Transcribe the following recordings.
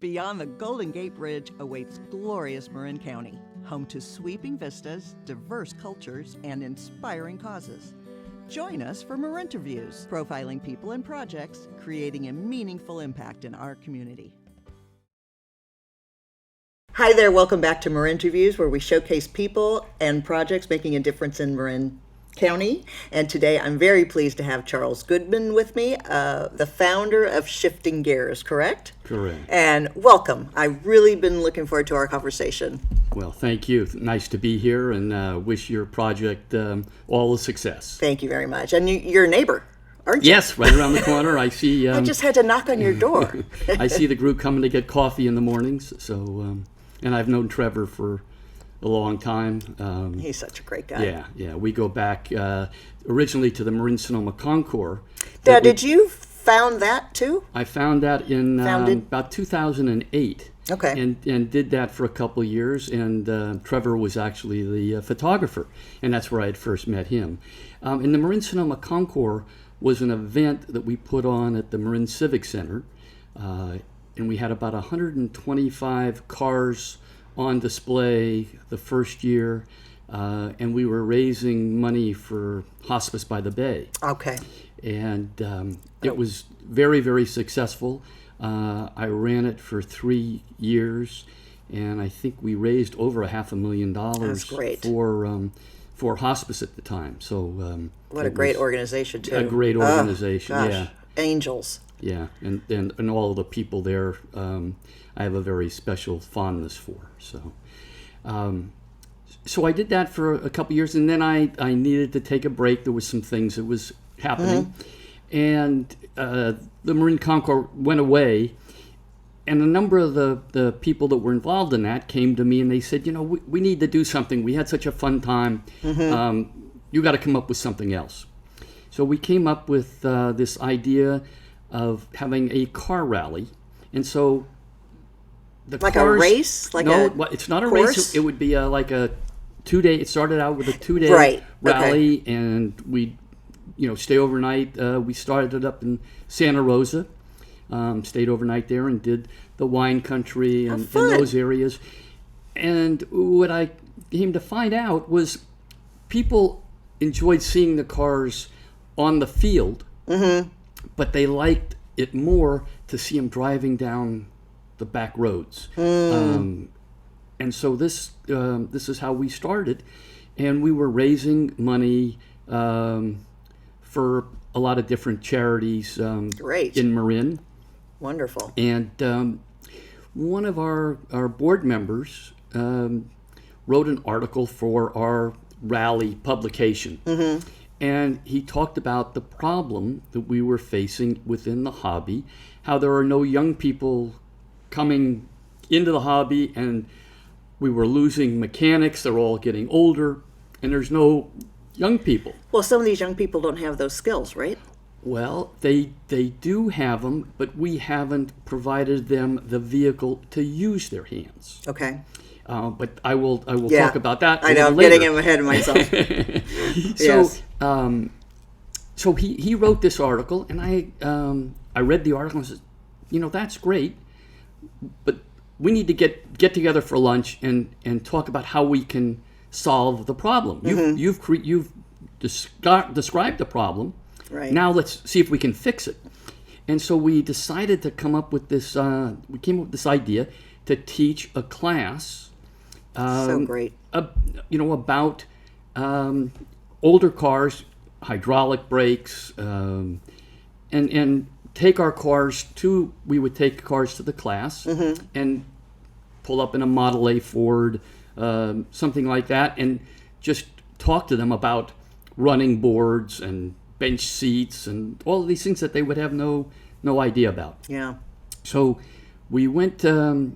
Beyond the Golden Gate Bridge awaits glorious Marin County, home to sweeping vistas, diverse cultures, and inspiring causes. Join us for Marinterviews, profiling people and projects, creating a meaningful impact in our community. Hi there, welcome back to Marinterviews, where we showcase people and projects making a difference in Marin County. And today I'm very pleased to have Charles Goodman with me, the founder of Shifting Gears, correct? Correct. And welcome. I've really been looking forward to our conversation. Well, thank you. Nice to be here, and wish your project all the success. Thank you very much. And you're a neighbor, aren't you? Yes, right around the corner. I see. I just had to knock on your door. I see the group coming to get coffee in the mornings. So, and I've known Trevor for a long time. He's such a great guy. Yeah. We go back originally to the Marin Sonoma Concours. Now, did you found that too? I found that in about 2008. Okay. And did that for a couple of years. And Trevor was actually the photographer, and that's where I had first met him. And the Marin Sonoma Concours was an event that we put on at the Marin Civic Center, and we had about 125 cars on display the first year, and we were raising money for Hospice by the Bay. Okay. And it was very, very successful. I ran it for 3 years, and I think we raised over $500,000 That's great. For hospice at the time. So what a great organization too. A great organization, yeah. Angels. Yeah, and all the people there, I have a very special fondness for. So, so I did that for a couple years, and then I needed to take a break. There was some things that was happening, and the Marin Concours went away, and a number of the people that were involved in that came to me, and they said, we need to do something. We had such a fun time. You got to come up with something else. So we came up with this idea of having a car rally, and so the like cars, a race, it's not a course? race. It would be like a 2-day. It started out with a 2-day rally, and we'd stay overnight. We started it up in Santa Rosa, stayed overnight there, and did the wine country and those areas. And what I came to find out was people enjoyed seeing the cars on the field, but they liked it more to see them driving down the back roads. And so this is how we started, and we were raising money for a lot of different charities in Marin. Wonderful. And one of our board members wrote an article for our rally publication. And he talked about the problem that we were facing within the hobby, how there are no young people coming into the hobby, and we were losing mechanics. They're all getting older, and there's no young people. Well, some of these young people don't have those skills, right? Well, they do have them, but we haven't provided them the vehicle to use their hands. Okay. But I will talk about that. I know, I'm later. getting ahead of myself. Yes. So he wrote this article, and I read the article and said, that's great, but we need to get together for lunch and talk about how we can solve the problem. You've described the problem. Right. Now let's see if we can fix it. And so we decided to come up with this. We came up with this idea to teach a class. So great. About older cars, hydraulic brakes, and take our cars to. We would take cars to the class and pull up in a Model A Ford, something like that, and just talk to them about running boards and bench seats and all of these things that they would have no idea about. Yeah. So we went I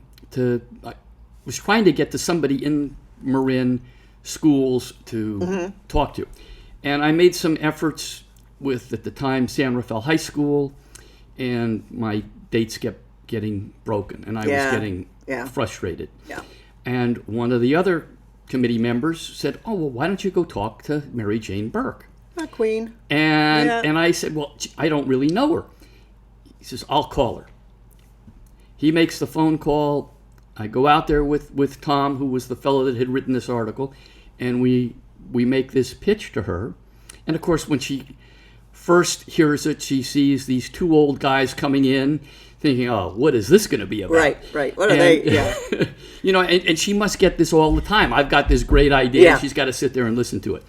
was trying to get to somebody in Marin schools to talk to. And I made some efforts with, at the time, San Rafael High School, and my dates kept getting broken, and I was getting frustrated. Yeah. And one of the other committee members said, oh, well, why don't you go talk to Mary Jane Burke? A queen. And I said, well, I don't really know her. He says, I'll call her. he makes the phone call. I go out there with Tom, who was the fellow that had written this article, and we make this pitch to her. And of course, when she first hears it, she sees these two old guys coming in, thinking, "Oh, what is this going to be about?" Right. What are they? Yeah. And she must get this all the time. I've got this great idea. Yeah. She's got to sit there and listen to it.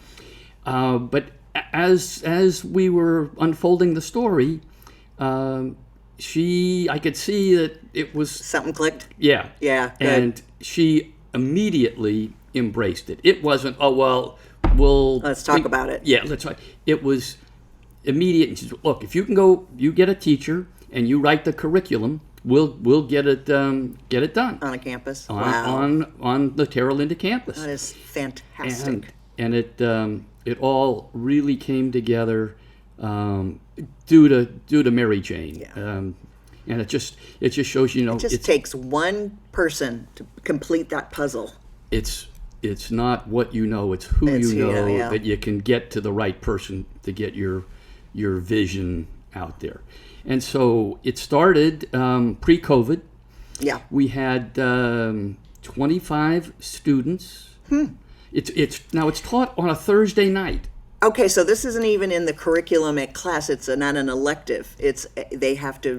But as we were unfolding the story, I could see that it was Something clicked. Yeah. Yeah. Good. And she immediately embraced it. It wasn't, "Oh, well, let's talk about it." Yeah, let's talk. It was immediate. And she said, "Look, if you can go, you get a teacher and you write the curriculum, we'll get it done On a campus. on the Terra Linda campus." That is fantastic. And it all really came together due to Mary Jane. Yeah. And it just shows it just takes one person to complete that puzzle. It's not what you know, it's who you know, yeah. that you can get to the right person to get your vision out there. And so it started pre-COVID. Yeah. We had 25 students. It's taught on a Thursday night. Okay, so this isn't even in the curriculum at class. It's not an elective. They have to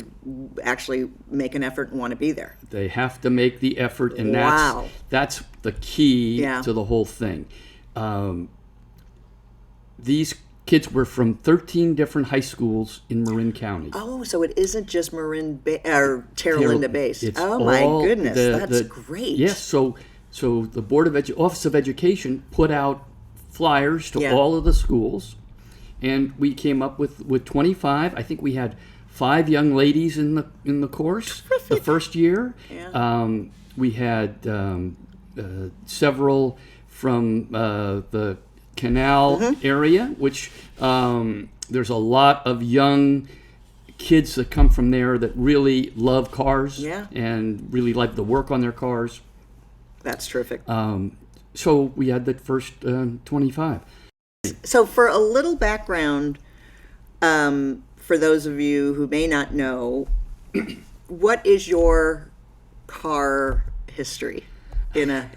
actually make an effort and want to be there. They have to make the effort, and Wow. that's the key Yeah. to the whole thing. These kids were from 13 different high schools in Marin County. Oh, so it isn't just Terra Linda based. It's Oh my all goodness, that's great. Yes, so the Office of Education put out flyers to Yeah. all of the schools, and we came up with 25. I think we had 5 young ladies in the course the first year. Yeah. We had several from the Canal area, which there's a lot of young kids that come from there that really love cars. Yeah. And really like the work on their cars. That's terrific. So we had the first 25. So for a little background, for those of you who may not know, what is your car history in a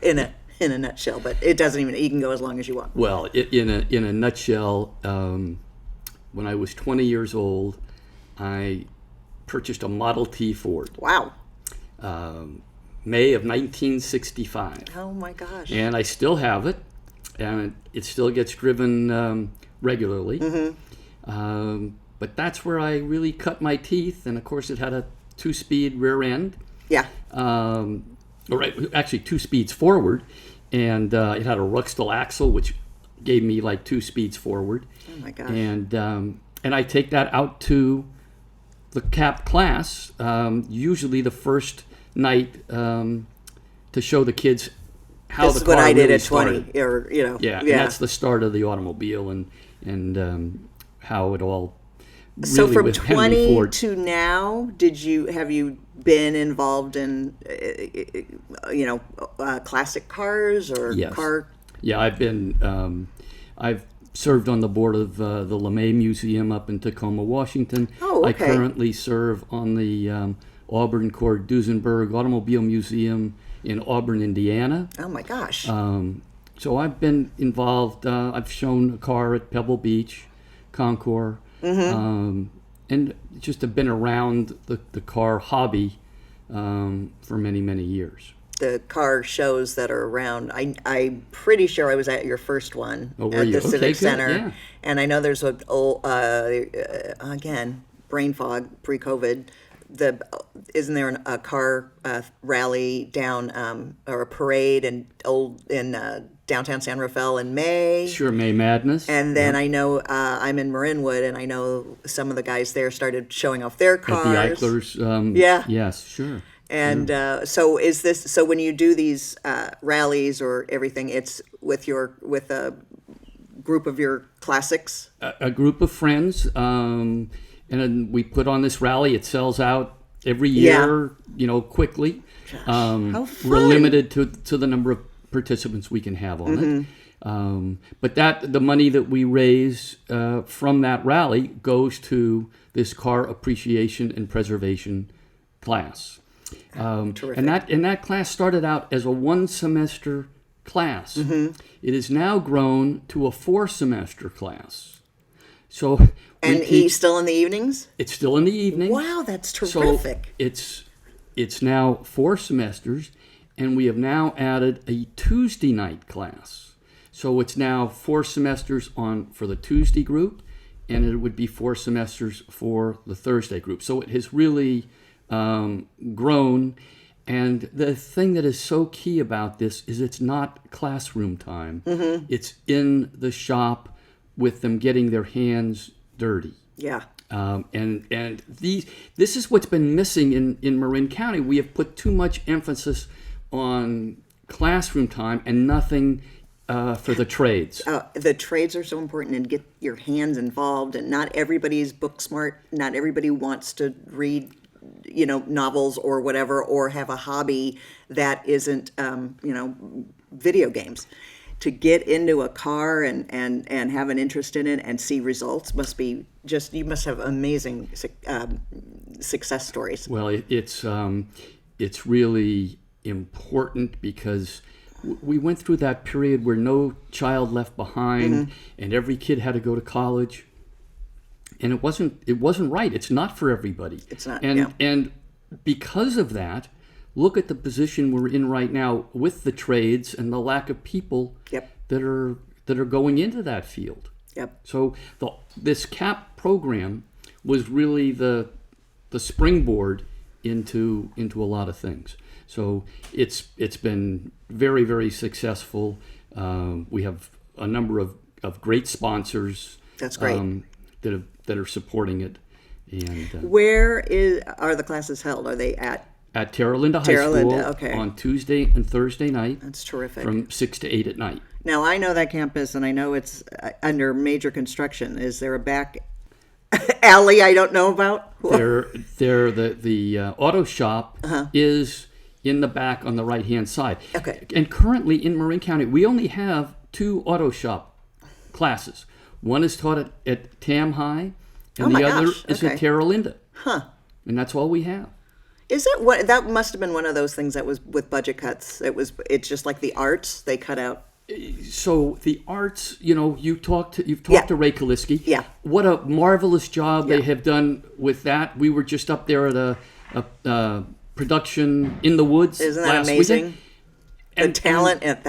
nutshell? But it doesn't even. You can go as long as you want. Well, in a nutshell, when I was 20 years old, I purchased a Model T Ford. Wow. May of 1965. Oh my gosh. And I still have it, and it still gets driven regularly. But that's where I really cut my teeth, and of course it had a 2-speed rear end. Yeah. Actually 2 speeds forward, and it had a Ruxtall axle, which gave me like 2 speeds forward. Oh my gosh. And I take that out to the CAPP class, usually the first night, to show the kids how This the is car what I did really at 20, started. or Yeah, and that's the start of the automobile, and how it all really, so from with Henry 20 Ford. to now, have you been involved in classic cars or Yes. car? Yeah, I've served on the board of the LeMay Museum up in Tacoma, Washington. Oh, okay. I currently serve on the Auburn Cord Duesenberg Automobile Museum in Auburn, Indiana. Oh my gosh. So I've been involved. I've shown a car at Pebble Beach, Concours, and just have been around the car hobby for many, many years. The car shows that are around. I'm pretty sure I was at your first one Oh, were at you? the Okay, Civic good, Center, yeah. and I know there's again, brain fog pre-COVID. Isn't there a car rally down or a parade in downtown San Rafael in May? Sure, May Madness. And then I know I'm in Marinwood, and I know some of the guys there started showing off their cars. At the Eichlers. Yeah. Yes, sure. And so when you do these rallies or everything, it's with a group of your classics? A group of friends, and then we put on this rally. It sells out every year, quickly. How fun. We're limited to the number of participants we can have on it. But the money that we raise from that rally goes to this car appreciation and preservation class. Terrific. And that class started out as a 1-semester class. Mm-hmm. It is now grown to a 4-semester class. So still in the evenings? It's still in the evening. Wow, that's terrific. So it's now 4 semesters, and we have now added a Tuesday night class. So it's now 4 semesters for the Tuesday group, and it would be 4 semesters for the Thursday group. So it has really grown. And the thing that is so key about this is it's not classroom time. Mm-hmm. It's in the shop with them getting their hands dirty. Yeah. And this is what's been missing in Marin County. We have put too much emphasis on classroom time and nothing for the trades. The trades are so important, and get your hands involved. And not everybody's book smart. Not everybody wants to read, novels or whatever, or have a hobby that isn't, video games. To get into a car and have an interest in it and see results must be you must have amazing success stories. Well, it's really important because we went through that period where no child left behind, mm-hmm. and every kid had to go to college, and it wasn't right. It's not for everybody. It's not. And because of that, look at the position we're in right now with the trades and the lack of people yep. that are going into that field. Yep. So this CAPP program was really the springboard into a lot of things. So it's been very, very successure. We have a number of great sponsors. That's great. That are supporting it. And where are the classes held? Are they at Terra Linda High School okay. on Tuesday and Thursday night? That's terrific. From 6 to 8 at night. Now, I know that campus, and I know it's under major construction. Is there a back alley I don't know about? The auto shop uh-huh. is in the back on the right-hand side. Okay. And currently in Marin County, we only have 2 auto shop classes. One is taught at Tam High, and the other is at Terra Linda. Huh. And that's all we have. Is it that must have been one of those things that was with budget cuts? It's just like the arts they cut out. So the arts, you've talked to Ray Kaliski. Yeah. What a marvelous job they have done with that. We were just up there at a production in the woods. Isn't that last amazing? weekend. The talent at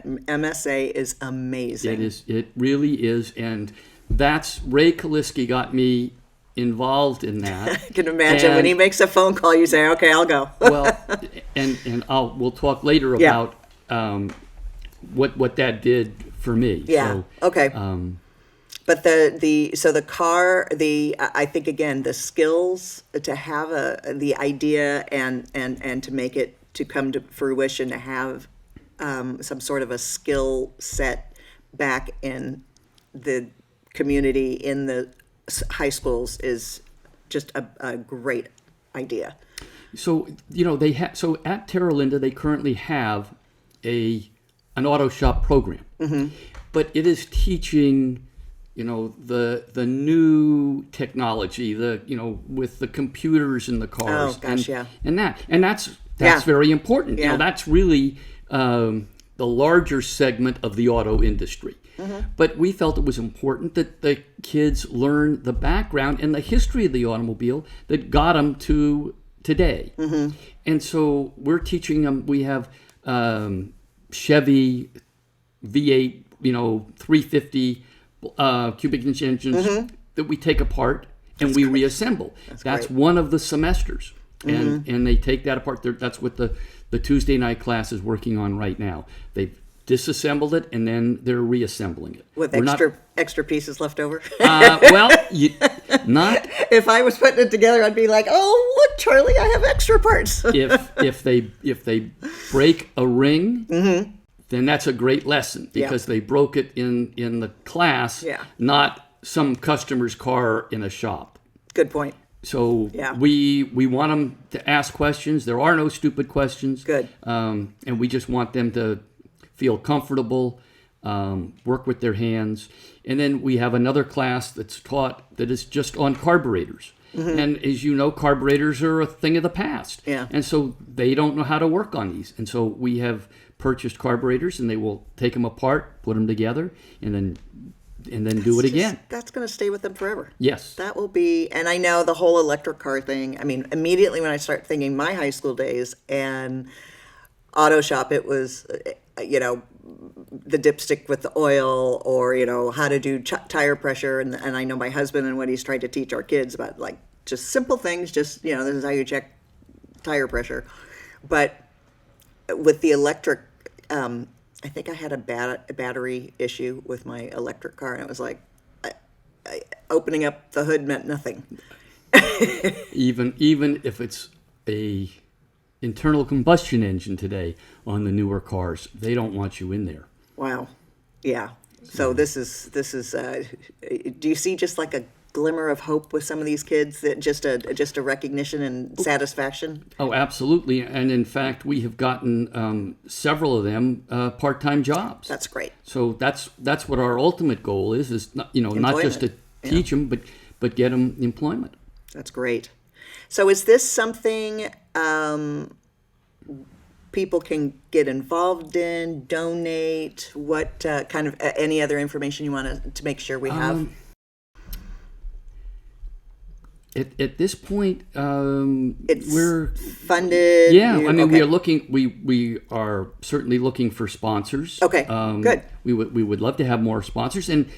MSA is amazing. It is. It really is, and that's Ray Kaliski got me involved in that. I can imagine when he makes a phone call, you say, "Okay, I'll go." Well, and we'll talk later about what that did for me. Yeah. So, okay. But I think again the skills to have the idea and to make it to come to fruition, to have some sort of a skill set back in the community in the high schools is just a great idea. So so at Terra Linda they currently have an auto shop program, mm-hmm. but it is teaching the new technology, with the computers in the cars. Oh gosh, and that's very important. Yeah. That's really the larger segment of the auto industry. Mm-hmm. But we felt it was important that the kids learn the background and the history of the automobile that got them to today. Mm-hmm. And so we're teaching them. We have Chevy V8, 350 cubic inch engines mm-hmm. that we take apart and we reassemble. That's great. one of the semesters. Mm-hmm. And they take that apart. That's what the Tuesday night class is working on right now. They've disassembled it and then they're reassembling it. With extra pieces left over? Not. If I was putting it together, I'd be like, "Oh, look, Charlie, I have extra parts." if they break a ring, mm-hmm. then that's a great lesson because they broke it in the class, not some customer's car in a shop. Good point. So we want them to ask questions. There are no stupid questions. Good. And we just want them to feel comfortable, work with their hands. And then we have another class that's taught that is just on carburetors. And as you know, carburetors are a thing of the past. Yeah. And so they don't know how to work on these. And so we have purchased carburetors, and they will take them apart, put them together, and then do it again. That's going to stay with them forever. Yes. That will be, and I know the whole electric car thing. I mean, immediately when I start thinking my high school days and auto shop, it was, the dipstick with the oil, or, how to do tire pressure. And I know my husband and what he's tried to teach our kids about, like, just simple things, just, this is how you check tire pressure. But with the electric, I think I had a battery issue with my electric car, and it was like opening up the hood meant nothing. even if it's a internal combustion engine today on the newer cars, they don't want you in there. Wow. Yeah. So this is. Do you see just like a glimmer of hope with some of these kids, that just a recognition and satisfaction? Oh, absolutely. And in fact, we have gotten several of them part-time jobs. That's great. So that's what our ultimate goal is not, not just to teach them, but get them employment. That's great. So is this something people can get involved in, donate? What kind of any other information you want to make sure we have? At this point, we're funded. Yeah, we are looking. We are certainly looking for sponsors. Okay, good. We would love to have more sponsors, and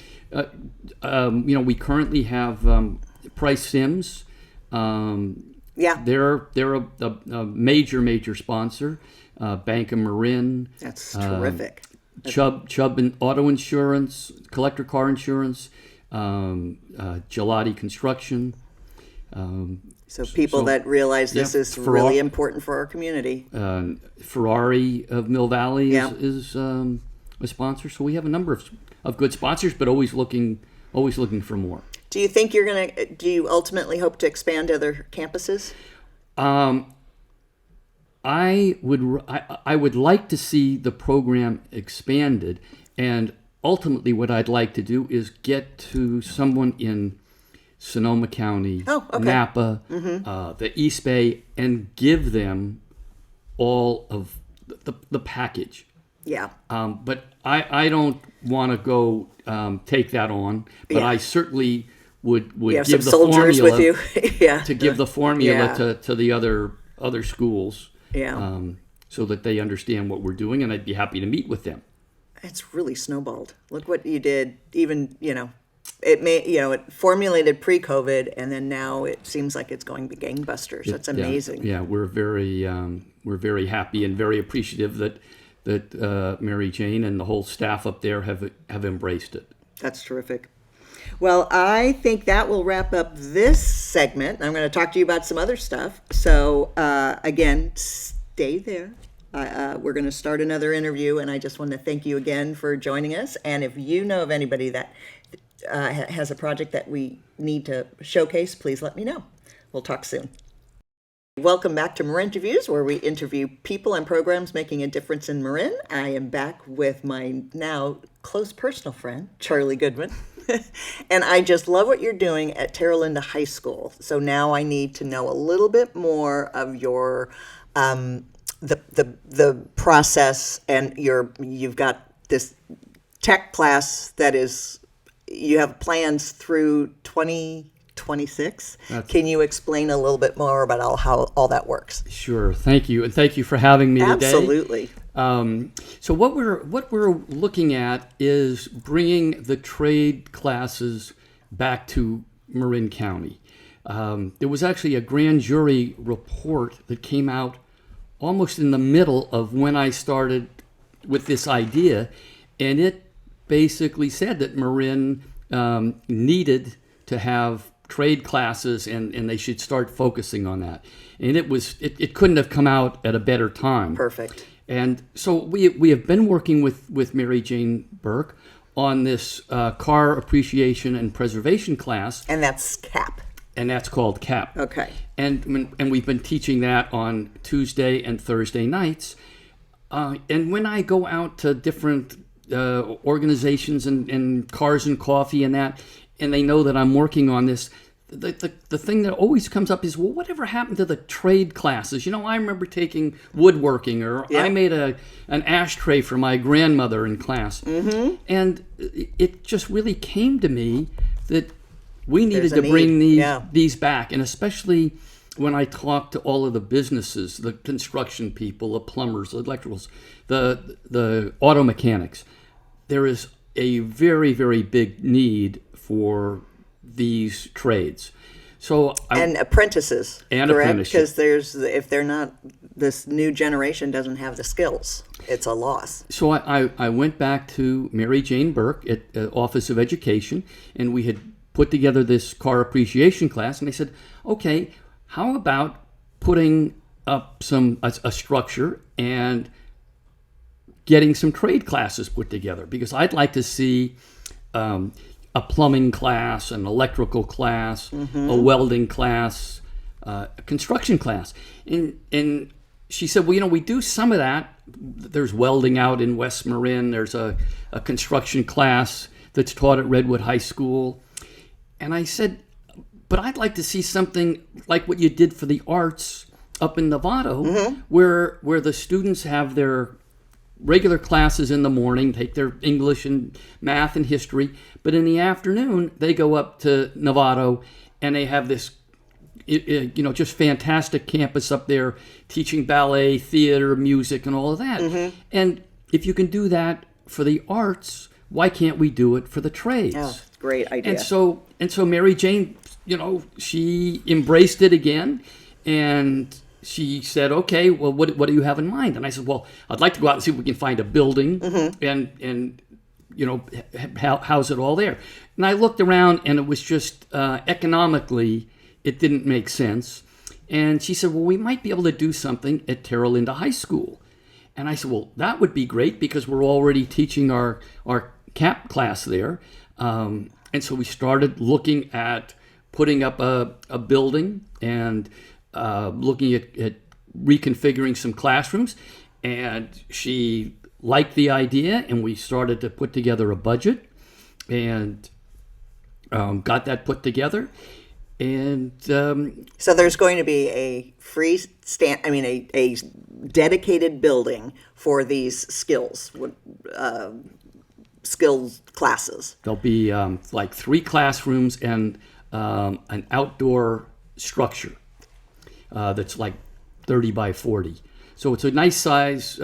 we currently have Price Sims. They're a major sponsor. Bank of Marin. That's terrific. Chubb and Auto Insurance, Collector Car Insurance, Gelati Construction. So people that realize this is really important for our community. Ferrari of Mill Valley is a sponsor. So we have a number of good sponsors, but always looking for more. Do you think do you ultimately hope to expand to other campuses? I would like to see the program expanded, and ultimately what I'd like to do is get to someone in Sonoma County, Napa, the East Bay, and give them all of the package. Yeah. But I don't want to go take that on, but I certainly would give the soldiers formula with you. to give the formula to the other schools. Yeah. So that they understand what we're doing, and I'd be happy to meet with them. It's really snowballed. Look what you did. Even, it formulated pre-COVID, and then now it seems like it's going to be gangbusters. That's amazing. Yeah, we're very happy and very appreciative that Mary Jane and the whole staff up there have embraced it. That's terrific. Well, I think that will wrap up this segment. I'm going to talk to you about some other stuff. So, again, stay there. We're going to start another interview, and I just want to thank you again for joining us. And if you know of anybody that has a project that we need to showcase, please let me know. We'll talk soon. Welcome back to Marin Interviews, where we interview people and programs making a difference in Marin. I am back with my now close personal friend, Charlie Goodman. And I just love what you're doing at Terra Linda High School. So now I need to know a little bit more of your the process, and you've got this tech class that is, you have plans through 2026. Can you explain a little bit more about how all that works? Sure. Thank you, and thank you for having me today. Absolutely. So what we're looking at is bringing the trade classes back to Marin County. There was actually a grand jury report that came out almost in the middle of when I started with this idea, and it basically said that Marin needed to have trade classes, and they should start focusing on that. And it couldn't have come out at a better time. Perfect. And so we have been working with Mary Jane Burke on this car appreciation and preservation class. And that's CAPP. And that's called CAPP. Okay. And we've been teaching that on Tuesday and Thursday nights. And when I go out to different organizations and Cars and Coffee and that, and they know that I'm working on this, the thing that always comes up is, well, whatever happened to the trade classes? I remember taking woodworking, or I made an ashtray for my grandmother in class. Mm-hmm. And it just really came to me that we needed to bring these back. And especially when I talked to all of the businesses, the construction people, the plumbers, the electricals, the auto mechanics, there is a very, very big need for these trades. And apprentices, and correct? Apprenticeships. Because if they're not, this new generation doesn't have the skills. It's a loss. So I went back to Mary Jane Burke at the Office of Education, and we had put together this car appreciation class, and they said, okay, how about putting up a structure and getting some trade classes put together? Because I'd like to see a plumbing class, an electrical class, a welding class, a construction class. And she said, well, we do some of that. There's welding out in West Marin. There's a construction class that's taught at Redwood High School. And I said, but I'd like to see something like what you did for the arts up in Novato, where the students have their regular classes in the morning, take their English and math and history, but in the afternoon they go up to Novato and they have this just fantastic campus up there teaching ballet, theater, music, and all of that. And if you can do that for the arts, why can't we do it for the trades? Oh, great idea. And so Mary Jane, she embraced it again, and she said, okay, well, what do you have in mind? And I said, well, I'd like to go out and see if we can find a building and house it all there. And I looked around, and it was just economically, it didn't make sense. And she said, well, we might be able to do something at Terra Linda High School. And I said, well, that would be great because we're already teaching our CAPP class there. And so we started looking at putting up a building and looking at reconfiguring some classrooms. And she liked the idea, and we started to put together a budget and got that put together. And so there's going to be a a dedicated building for these skills classes. There'll be like 3 classrooms and an outdoor structure that's like 30 by 40. So it's a nice size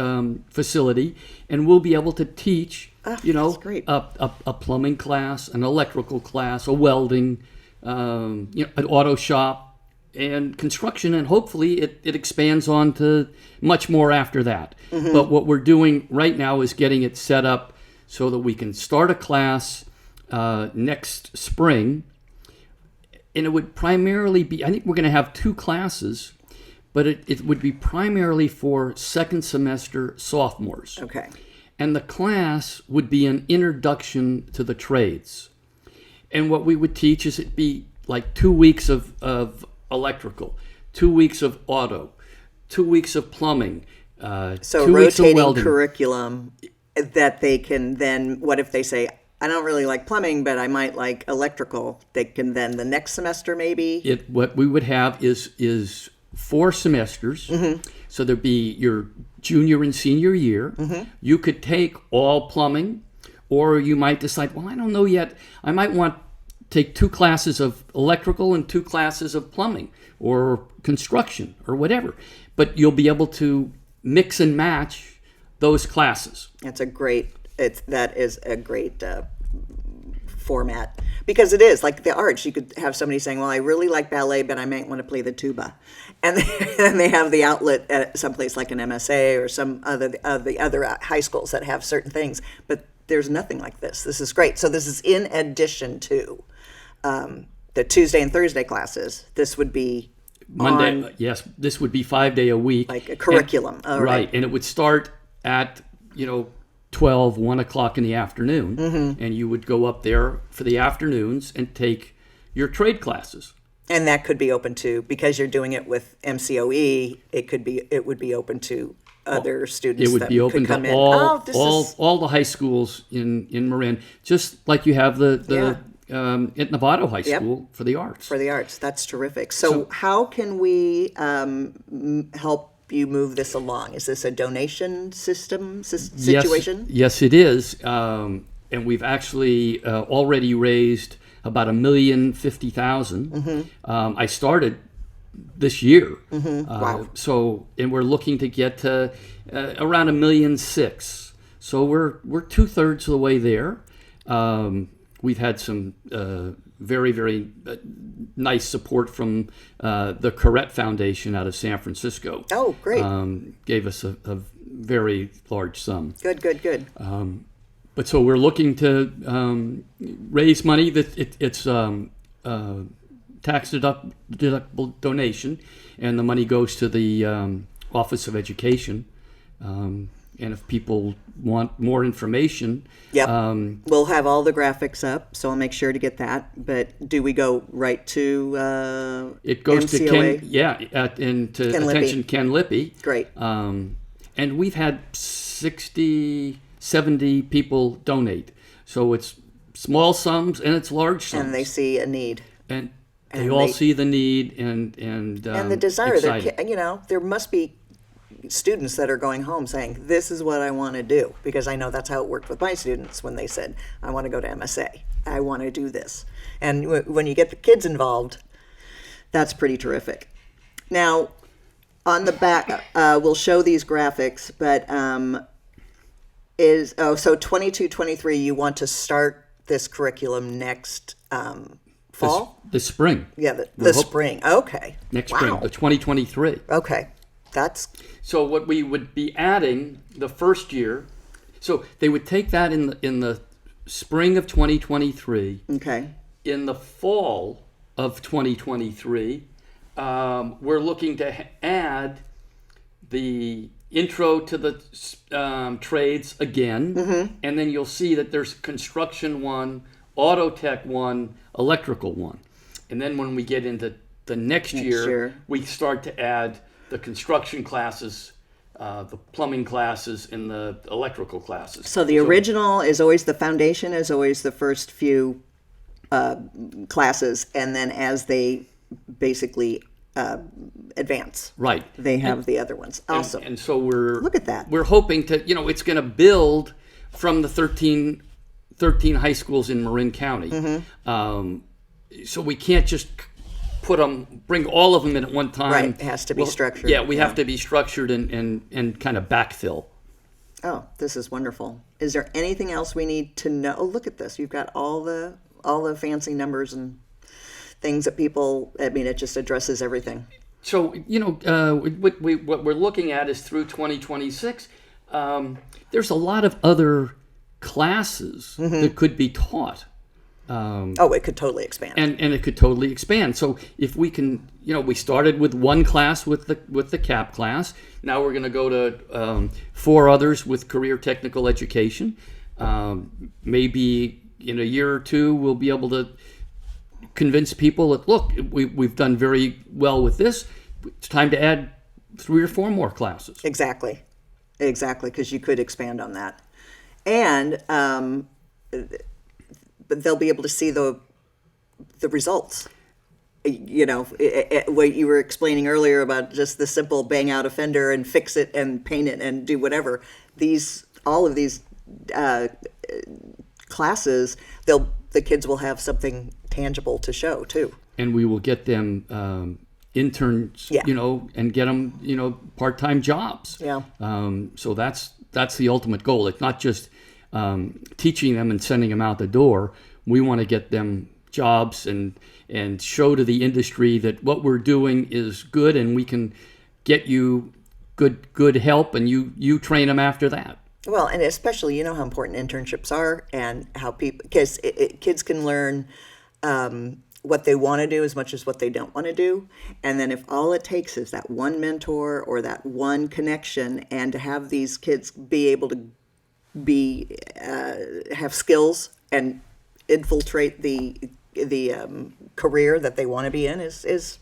facility, and we'll be able to teach, that's great. a plumbing class, an electrical class, a welding, an auto shop, and construction, and hopefully it expands on to much more after that. But what we're doing right now is getting it set up so that we can start a class next spring, and it would primarily be, I think we're going to have 2 classes, but it would be primarily for second semester sophomores. Okay. And the class would be an introduction to the trades. And what we would teach is it'd be like 2 weeks of electrical, 2 weeks of auto, 2 weeks of plumbing, so 2 weeks of rotating welding. curriculum that they can then, what if they say, I don't really like plumbing, but I might like electrical. They can then the next semester maybe. What we would have is 4 semesters. So there'd be your junior and senior year. You could take all plumbing, or you might decide, well, I don't know yet. I might want to take 2 classes of electrical and 2 classes of plumbing or construction or whatever. But you'll be able to mix and match those classes. That is a great format, because it is like the arts. You could have somebody saying, well, I really like ballet, but I might want to play the tuba, and then they have the outlet at someplace like an MSA or some other the other high schools that have certain things, but there's nothing like this. This is great. So this is in addition to the Tuesday and Thursday classes. This would be Monday. Yes, this would be 5-day a week, like a curriculum. Right, and it would start at 12, 1 o'clock in the afternoon, and you would go up there for the afternoons and take your trade classes. And that could be open to, because you're doing it with MCOE, it would be open to other students. It would be open could come to in. all the high schools in Marin, just like you have the at Novato High School for the arts. For the arts. That's terrific. So how can we help you move this along? Is this a donation system situation? Yes, it is. And we've actually already raised about $1,050,000. I started this year. Wow. And we're looking to get to around $1.6 million. So we're 2/3 of the way there. We've had some very, very nice support from the Corrette Foundation out of San Francisco. Oh, great. Gave us a very large sum. Good. But so we're looking to raise money. It's tax deductible donation, and the money goes to the Office of Education. And if people want more information, we'll have all the graphics up, so I'll make sure to get that. But do we go right to it goes MCOA? to Ken, to Ken attention Lippy. Ken Lippy. Great. And we've had 60, 70 people donate. So it's small sums and it's large sums. And they see a need. And they all see the need and the desire. There must be students that are going home saying, this is what I want to do, because I know that's how it worked with my students when they said, I want to go to MSA, I want to do this. And when you get the kids involved, that's pretty terrific. Now, on the back, we'll show these graphics, but so 22-23, you want to start this curriculum next fall? This spring. Yeah, the spring. Okay. Next spring, the 2023. Okay. So what we would be adding the first year, so they would take that in the spring of 2023. Okay. In the fall of 2023, we're looking to add the intro to the trades again, and then you'll see that there's construction 1, auto tech 1, electrical 1, and then when we get into the next year, we start to add the construction classes, the plumbing classes, and the electrical classes. So the original is always the foundation, is always the first few classes, and then as they basically advance, right, they have the other ones. Awesome. And so look at that. We're hoping to, it's going to build from the 13 high schools in Marin County. So we can't just bring all of them in at one time. Right, it has to be structured. Yeah, we have to be structured and kind of backfill. Oh, this is wonderful. Is there anything else we need to know? Oh, look at this. You've got all the fancy numbers and things that people, it just addresses everything. So, what we're looking at is through 2026. There's a lot of other classes that could be taught. It could totally expand. And it could totally expand. So if we can, we started with one class with the CAPP class. Now we're going to go to 4 others with career technical education. Maybe in a year or two, we'll be able to convince people that, look, we've done very well with this. It's time to add 3 or 4 more classes. Exactly, because you could expand on that. And but they'll be able to see the results. What you were explaining earlier about just the simple bang out a fender and fix it and paint it and do whatever. All of these classes, the kids will have something tangible to show too. And we will get them interns, and get them, part-time jobs. Yeah. So that's the ultimate goal. It's not just teaching them and sending them out the door. We want to get them jobs and show to the industry that what we're doing is good, and we can get you good help, and you train them after that. Well, and especially, how important internships are, and how because kids can learn what they want to do as much as what they don't want to do. And then if all it takes is that one mentor or that one connection, and to have these kids be able to have skills and infiltrate the career that they want to be in is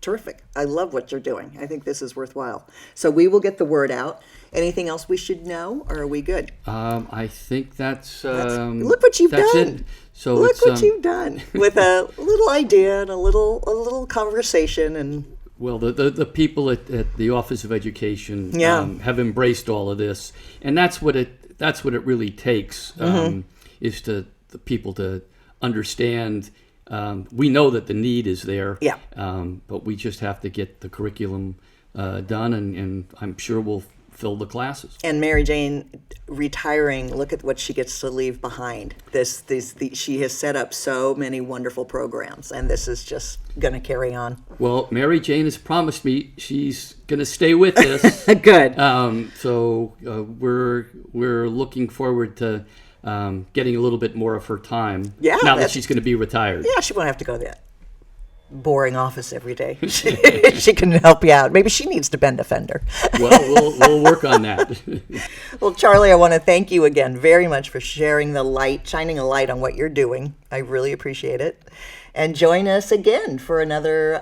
Terrific. I love what you're doing. I think this is worthwhile. So we will get the word out. Anything else we should know, or are we good? I think that's look what you've done. It. So look what you've done with a little idea and a little conversation and. Well, the people at the Office of Education have embraced all of this, and that's what it really takes is to the people to understand. We know that the need is there, but we just have to get the curriculum done, and I'm sure we'll fill the classes. And Mary Jane retiring, look at what she gets to leave behind. She has set up so many wonderful programs, and this is just going to carry on. Well, Mary Jane has promised me she's going to stay with us. Good. So we're looking forward to getting a little bit more of her time. Yeah, now that she's going to be retired. Yeah, she won't have to go to that boring office every day. She can help you out. Maybe she needs to bend a fender. Well, we'll work on that. Well, Charlie, I want to thank you again very much for shining a light on what you're doing. I really appreciate it. And join us again for another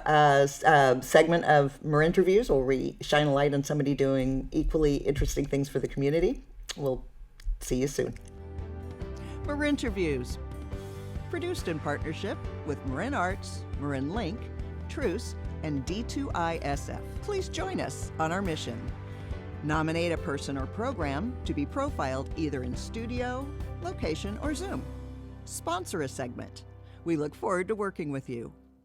segment of Marinterviews, where we shine a light on somebody doing equally interesting things for the community. We'll see you soon. Marinterviews, produced in partnership with Marin Arts, Marin Link, Truce, and D2ISF. Please join us on our mission. Nominate a person or program to be profiled either in studio, location, or Zoom. Sponsor a segment. We look forward to working with you.